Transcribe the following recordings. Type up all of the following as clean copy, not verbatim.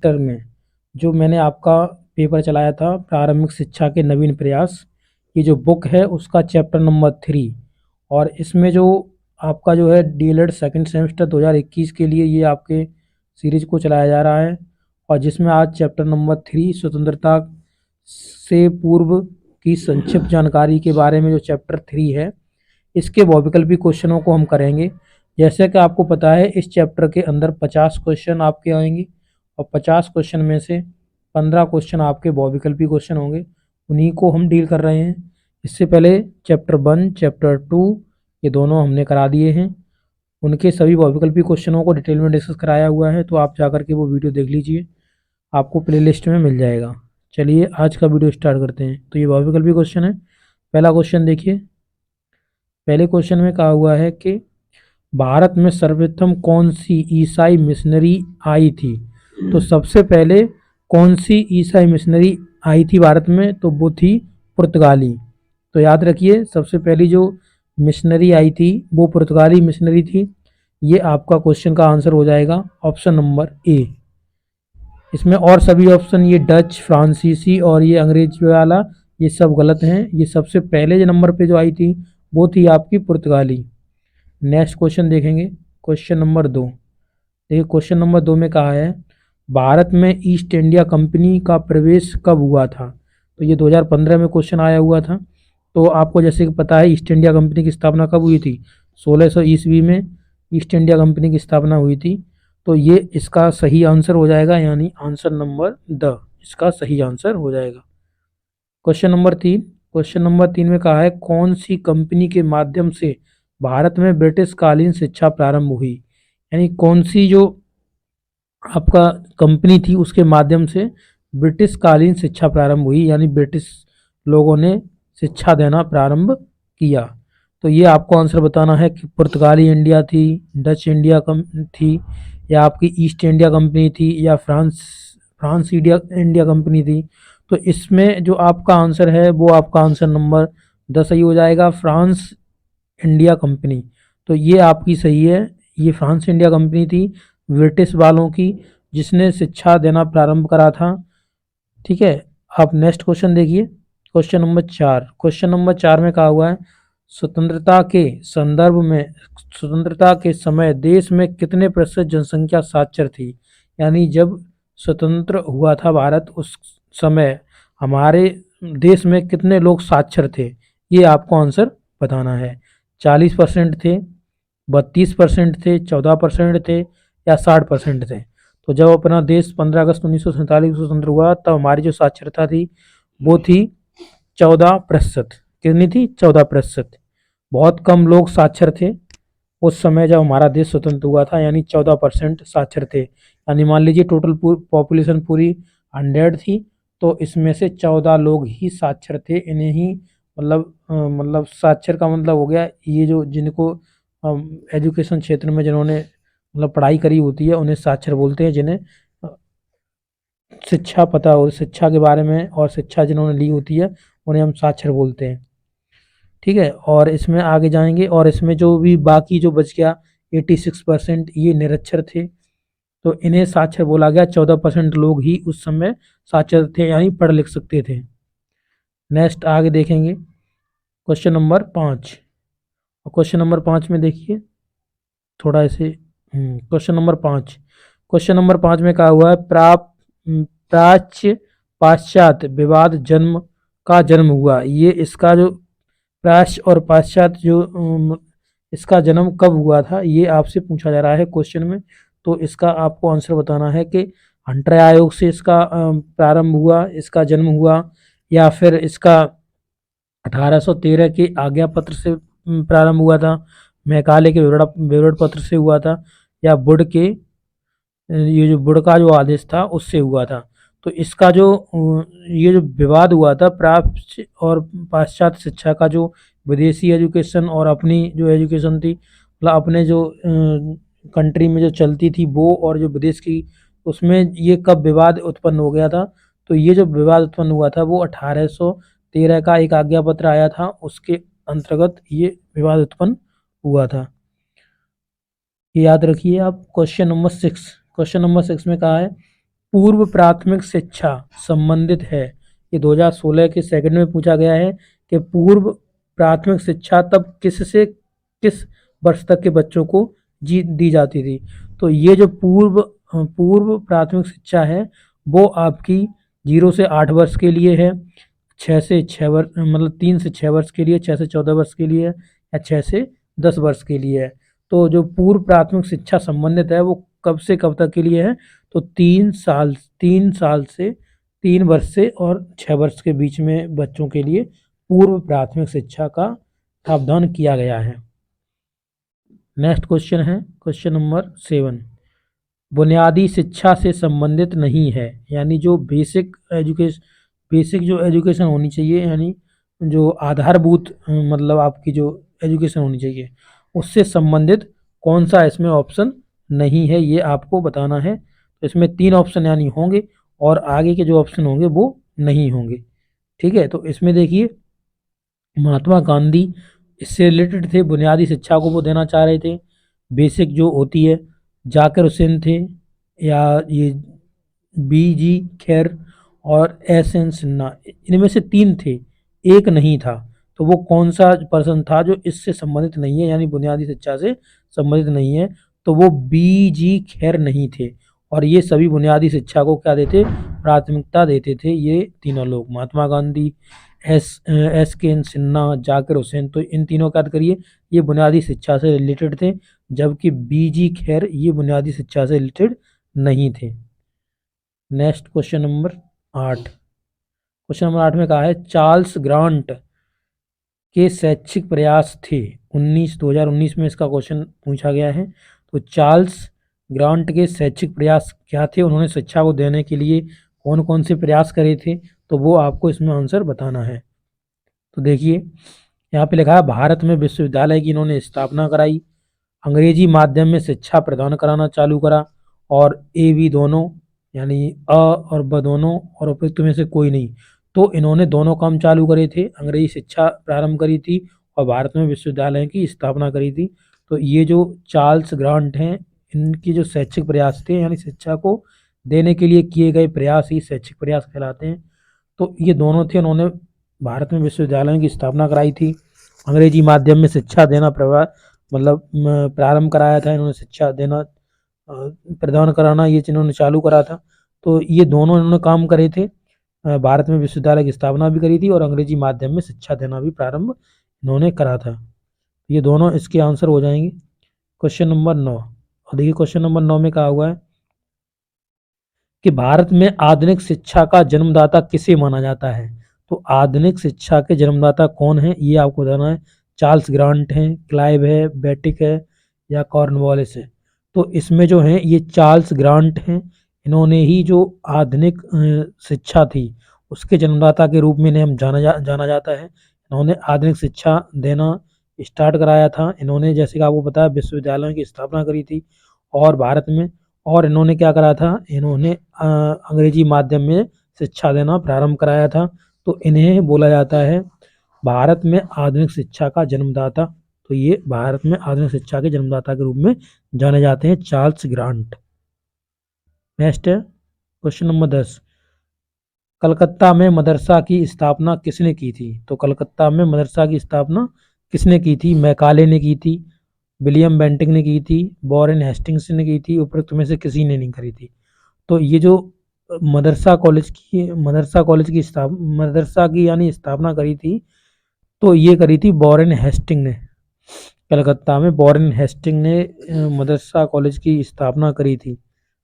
Semester में जो मैंने आपका पेपर चलाया था प्रारंभिक शिक्षा के नवीन प्रयास, ये जो बुक है उसका चैप्टर नंबर 3, और इसमें जो आपका जो है डीएलएड सेकंड सेमेस्टर 2021 के लिए ये आपके सीरीज को चलाया जा रहा है, और जिसमें आज चैप्टर नंबर 3 स्वतंत्रता से पूर्व की संक्षिप्त जानकारी के बारे में जो चैप्टर 3 है इसके बहुविकल्पी क्वेश्चनों को हम करेंगे। जैसे कि आपको पता है इस चैप्टर के अंदर 50 क्वेश्चन आपके आएंगे, और 50 क्वेश्चन में से 15 क्वेश्चन आपके बहुविकल्पी क्वेश्चन होंगे, उन्हीं को हम डील कर रहे हैं। इससे पहले चैप्टर 1 चैप्टर 2 ये दोनों हमने करा दिए हैं, उनके सभी बहुविकल्पी क्वेश्चनों को डिटेल में डिस्कस कराया हुआ है, तो आप जाकर के वो वीडियो देख लीजिए, आपको प्लेलिस्ट में मिल जाएगा। चलिए आज का वीडियो स्टार्ट करते हैं। तो ये बहुविकल्पी क्वेश्चन है। पहला क्वेश्चन देखिए, पहले क्वेश्चन में कहा हुआ है कि भारत में सर्वप्रथम कौन सी ईसाई मिशनरी आई थी। तो सबसे पहले कौन सी ईसाई मिशनरी आई थी भारत में, तो वो थी पुर्तगाली। तो याद रखिए सबसे पहली जो मिशनरी आई थी वो पुर्तगाली मिशनरी थी। ये आपका क्वेश्चन का आंसर हो जाएगा ऑप्शन नंबर ए। इसमें और सभी ऑप्शन ये डच, फ्रांसीसी और ये अंग्रेजी वाला ये सब गलत हैं। ये सबसे पहले जो नंबर पे जो आई थी वो थी आपकी पुर्तगाली। नेक्स्ट क्वेश्चन देखेंगे, क्वेश्चन नंबर 2। देखिए क्वेश्चन नंबर 2 में कहा है भारत में ईस्ट इंडिया कंपनी का प्रवेश कब हुआ था। तो ये 2015 में क्वेश्चन आया हुआ था। तो आपको जैसे कि पता है ईस्ट इंडिया कंपनी की स्थापना कब हुई थी, 1600 ईस्वी में ईस्ट इंडिया कंपनी की स्थापना हुई थी। तो ये इसका सही आंसर हो जाएगा, यानी आंसर नंबर द इसका सही आंसर हो जाएगा। क्वेश्चन नंबर 3, क्वेश्चन नंबर 3 में कहा है कौन सी कंपनी के माध्यम से भारत में ब्रिटिश कालीन शिक्षा प्रारंभ हुई। यानी कौन सी जो आपका कंपनी थी उसके माध्यम से ब्रिटिश कालीन शिक्षा प्रारंभ हुई, यानी ब्रिटिश लोगों ने शिक्षा देना प्रारंभ किया। तो ये आपको आंसर बताना है कि पुर्तगाली इंडिया थी, डच इंडिया थी, या आपकी ईस्ट इंडिया कंपनी थी, या फ्रांस इंडिया कंपनी थी। तो इसमें जो आपका आंसर है वो आपका आंसर नंबर 10 सही हो जाएगा, फ्रांस इंडिया कंपनी। तो ये आपकी सही है, ये फ्रांस इंडिया कंपनी थी ब्रिटिश वालों की जिसने शिक्षा देना प्रारंभ करा था। ठीक है, आप नेक्स्ट क्वेश्चन देखिए, क्वेश्चन नंबर 4। क्वेश्चन नंबर 4 में कहा हुआ है स्वतंत्रता के संदर्भ में स्वतंत्रता के समय देश में कितने प्रतिशत जनसंख्या साक्षर थी। यानी जब स्वतंत्र हुआ था भारत उस समय हमारे देश में कितने लोग साक्षर थे, ये आपको आंसर बताना है। 40% थे, 32% थे, 14% थे, या 60% थे। तो जब अपना देश 15 अगस्त 1947 को स्वतंत्र हुआ तब हमारी जो साक्षरता थी वो थी 14%। कितनी थी? 14%। बहुत कम लोग साक्षर थे उस समय जब हमारा देश स्वतंत्र हुआ था, यानी 14% साक्षर थे। यानी मान लीजिए टोटल पॉपुलेशन पूरी 100 थी, तो इसमें से 14 लोग ही साक्षर थे। इन्हें ही मतलब साक्षर का मतलब हो गया ये जो जिनको एजुकेशन क्षेत्र में जिन्होंने मतलब पढ़ाई करी होती है उन्हें साक्षर बोलते हैं, जिन्हें शिक्षा पता हो, शिक्षा के बारे में और शिक्षा जिन्होंने ली होती है उन्हें हम साक्षर बोलते हैं। ठीक है, और इसमें आगे जाएंगे, और इसमें जो भी बाकी जो बच गया 86% ये निरक्षर थे, तो इन्हें साक्षर बोला गया। 14% लोग ही उस समय साक्षर थे, यानी पढ़ लिख सकते थे। नेक्स्ट आगे देखेंगे क्वेश्चन नंबर 5। और क्वेश्चन नंबर 5 में देखिए थोड़ा ऐसे क्वेश्चन नंबर 5, क्वेश्चन नंबर 5 में कहा हुआ है प्राच्य पाश्चात्य विवाद जन्म हुआ। ये इसका जो प्राच्य और पाश्चात्य जो इसका जन्म कब हुआ था ये आपसे पूछा जा रहा है क्वेश्चन में। तो इसका आपको आंसर बताना है कि हंटर आयोग से इसका प्रारंभ हुआ, इसका जन्म हुआ, या फिर इसका 1813 के आज्ञा पत्र से प्रारंभ हुआ था, मैकाले के विवरण पत्र से हुआ था, या ये जो बुड़ का जो आदेश था उससे हुआ था। तो इसका जो ये जो विवाद हुआ था प्राच्य और पाश्चात्य शिक्षा का, जो विदेशी एजुकेशन और अपनी जो एजुकेशन थी मतलब अपने जो कंट्री में जो चलती थी वो, और जो विदेश की, उसमें ये कब विवाद उत्पन्न हो गया था। तो ये जो विवाद उत्पन्न हुआ था वो 1813 का एक आज्ञा पत्र आया था, उसके अंतर्गत ये विवाद उत्पन्न हुआ था। ये याद रखिए आप। क्वेश्चन नंबर 6, क्वेश्चन नंबर 6 में कहा है पूर्व प्राथमिक शिक्षा संबंधित है। ये 2016 के सेकंड में पूछा गया है कि पूर्व प्राथमिक शिक्षा तब किस वर्ष तक के बच्चों को दी जाती थी। तो ये जो पूर्व प्राथमिक शिक्षा है वो आपकी 0 से 8 वर्ष के लिए है, 6 से 6 वर्ष मतलब 3 से 6 वर्ष के लिए, 6 से 14 वर्ष के लिए या 6 से 10 वर्ष के लिए है। तो जो पूर्व प्राथमिक शिक्षा संबंधित है वो कब से कब तक के लिए है? तो 3 साल से 3 वर्ष से और 6 वर्ष के बीच में बच्चों के लिए पूर्व प्राथमिक शिक्षा का प्रावधान किया गया है। नेक्स्ट क्वेश्चन है क्वेश्चन नंबर 7। बुनियादी शिक्षा से संबंधित नहीं है, यानी जो बेसिक जो एजुकेशन होनी चाहिए, यानी जो आधारभूत मतलब आपकी जो एजुकेशन होनी चाहिए उससे संबंधित कौन सा इसमें ऑप्शन नहीं है, ये आपको बताना है। तो इसमें 3 ऑप्शन यानी होंगे और आगे के जो ऑप्शन होंगे वो नहीं होंगे। ठीक है, तो इसमें देखिए महात्मा गांधी इससे रिलेटेड थे, बुनियादी शिक्षा को वो देना चाह रहे थे, बेसिक जो होती है। जाकिर हुसैन थे, या ये BG खैर और SN सिन्हा, इनमें से 3 थे, एक नहीं था। तो वो कौन सा पर्सन था जो इससे संबंधित नहीं है, यानी बुनियादी शिक्षा से संबंधित नहीं है? तो वो BG खैर नहीं थे। और ये सभी बुनियादी शिक्षा को क्या देते? प्राथमिकता देते थे ये तीनों लोग, महात्मा गांधी, SK सिन्हा, जाकिर हुसैन। तो इन तीनों का याद करिए, ये बुनियादी शिक्षा से रिलेटेड थे, जबकि BG खैर ये बुनियादी शिक्षा से रिलेटेड नहीं थे। Next question number 8। Question number 8 में कहा है चार्ल्स ग्रांट के शैक्षिक प्रयास थे 2019 में इसका क्वेश्चन पूछा गया है। तो चार्ल्स ग्रांट के शैक्षिक प्रयास क्या थे, उन्होंने शिक्षा को देने के लिए कौन कौन से प्रयास करे थे, तो वो आपको इसमें आंसर बताना है। तो देखिए यहाँ पे लिखा है भारत में विश्वविद्यालय की इन्होंने स्थापना कराई, अंग्रेजी माध्यम में शिक्षा प्रदान कराना चालू करा, और A B दोनों यानी अ और ब दोनों और उपयुक्त में से कोई नहीं। तो इन्होंने दोनों काम चालू करे थे, अंग्रेजी शिक्षा प्रारंभ करी थी और भारत में विश्वविद्यालय की स्थापना करी थी। तो ये जो चार्ल्स ग्रांट हैं, इनकी जो शैक्षिक प्रयास थे यानी शिक्षा को देने के लिए किए गए प्रयास ही शैक्षिक प्रयास कहलाते हैं। तो ये दोनों थे, उन्होंने भारत में विश्वविद्यालयों की स्थापना कराई थी, अंग्रेजी माध्यम में शिक्षा देना प्रारंभ कराया था इन्होंने, शिक्षा देना प्रदान कराना ये इन्होंने चालू करा था। तो ये दोनों इन्होंने काम करे थे, भारत में विश्वविद्यालय की स्थापना भी करी थी और अंग्रेजी माध्यम में शिक्षा देना भी प्रारंभ इन्होंने करा था। ये दोनों इसके आंसर हो जाएंगे। क्वेश्चन नंबर 9, और देखिए क्वेश्चन नंबर 9 में कहा हुआ है कि भारत में आधुनिक शिक्षा का जन्मदाता किसे माना जाता है। तो आधुनिक शिक्षा के जन्मदाता कौन है ये आपको बताना है। चार्ल्स ग्रांट हैं, क्लाइव है, बेटिक है, या कॉर्नवालिस है। तो इसमें जो है ये चार्ल्स ग्रांट हैं, इन्होंने ही जो आधुनिक शिक्षा थी उसके जन्मदाता के रूप में इन्हें हम जाना जाता है। इन्होंने आधुनिक शिक्षा देना स्टार्ट कराया था, इन्होंने जैसे कि आपको पता है विश्वविद्यालयों की स्थापना करी थी और भारत में, और इन्होंने क्या करा था, इन्होंने अंग्रेजी माध्यम में शिक्षा देना प्रारंभ कराया था। तो इन्हें बोला जाता है भारत में आधुनिक शिक्षा का जन्मदाता। तो ये भारत में आधुनिक शिक्षा के जन्मदाता के रूप में जाने जाते हैं चार्ल्स ग्रांट। नेक्स्ट है क्वेश्चन नंबर 10। कलकत्ता में मदरसा की स्थापना किसने की थी? तो कलकत्ता में मदरसा की स्थापना किसने की थी? मैकाले ने की थी, विलियम बेंटिंग ने की थी, वॉरेन हेस्टिंग्स ने की थी, उपरोक्त में से किसी ने नहीं करी थी। तो ये जो मदरसा की यानी स्थापना करी थी, तो ये करी थी वॉरेन हेस्टिंग ने। कलकत्ता में वॉरेन हेस्टिंग ने मदरसा कॉलेज की स्थापना करी थी,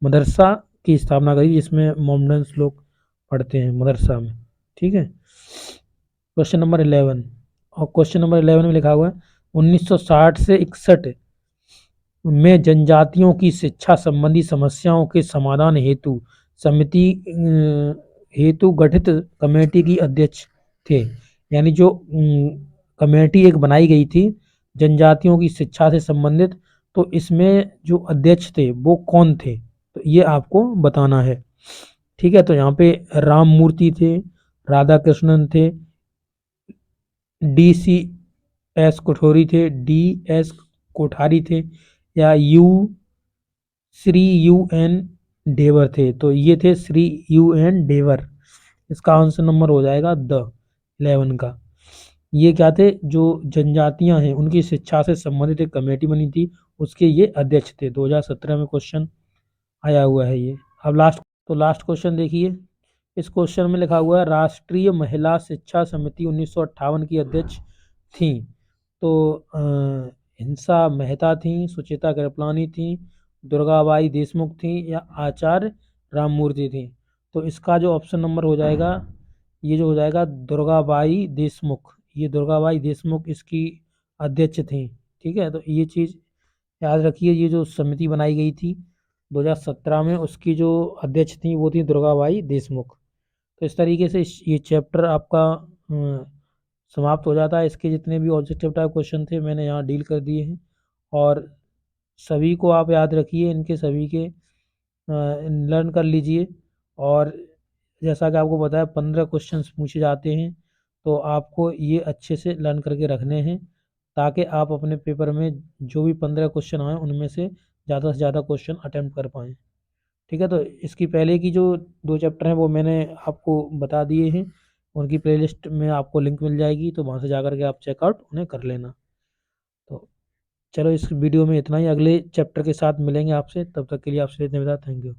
मदरसा की स्थापना करी जिसमें मोमडन्स लोग पढ़ते हैं मदरसा में। ठीक है, क्वेश्चन नंबर 11, और क्वेश्चन नंबर 11 में लिखा हुआ है 1960 से 61 में जनजातियों की शिक्षा संबंधी समस्याओं के समाधान हेतु समिति हेतु गठित कमेटी की अध्यक्ष थे। यानी जो कमेटी एक बनाई गई थी जनजातियों की शिक्षा से संबंधित, तो इसमें जो अध्यक्ष थे वो कौन थे, तो ये आपको बताना है। ठीक है, तो यहाँ पे राम मूर्ति थे, राधा कृष्णन थे, DS कोठारी थे, DS कोठारी थे, या श्री UN डेवर थे, तो ये थे श्री UN डेवर। इसका आंसर नंबर हो जाएगा द 11 का। ये क्या थे, जो जनजातियां हैं उनकी शिक्षा से संबंधित एक कमेटी बनी थी, उसके ये अध्यक्ष थे। 2017 में क्वेश्चन आया हुआ है ये। अब लास्ट क्वेश्चन देखिए। इस क्वेश्चन में लिखा हुआ है राष्ट्रीय महिला शिक्षा समिति 1958 की अध्यक्ष थी। तो हिंसा मेहता थी, सुचेता कृपलानी थी, दुर्गाबाई देशमुख थी, या आचार्य राममूर्ति थी। तो इसका जो ऑप्शन नंबर हो जाएगा, ये जो हो जाएगा दुर्गाबाई देशमुख। ये दुर्गाबाई देशमुख इसकी अध्यक्ष थी। ठीक है, तो ये चीज़ याद रखिए। ये जो समिति बनाई गई थी 2017 में, उसकी जो अध्यक्ष थी वो थी दुर्गाबाई देशमुख। तो इस तरीके से ये चैप्टर आपका समाप्त हो जाता है। इसके जितने भी ऑब्जेक्टिव टाइप क्वेश्चन थे मैंने यहाँ डील कर दिए हैं, और सभी को आप याद रखिए, इनके सभी के लर्न कर लीजिए। और जैसा कि आपको बताया 15 क्वेश्चंस पूछे जाते हैं, तो आपको ये अच्छे से लर्न करके रखने हैं, ताकि आप अपने पेपर में जो भी 15 क्वेश्चन आए उनमें से ज़्यादा क्वेश्चन अटेम्प्ट कर पाएँ। ठीक है, तो इसकी पहले की जो 2 चैप्टर हैं वो मैंने आपको बता दिए हैं। उनकी प्लेलिस्ट में आपको लिंक मिल जाएगी, तो वहाँ से जा कर के आप चेकआउट उन्हें कर लेना। तो चलो, इस वीडियो में इतना ही। अगले चैप्टर के साथ मिलेंगे आपसे, तब तक के लिए आपसे धन्यवाद। Thank you.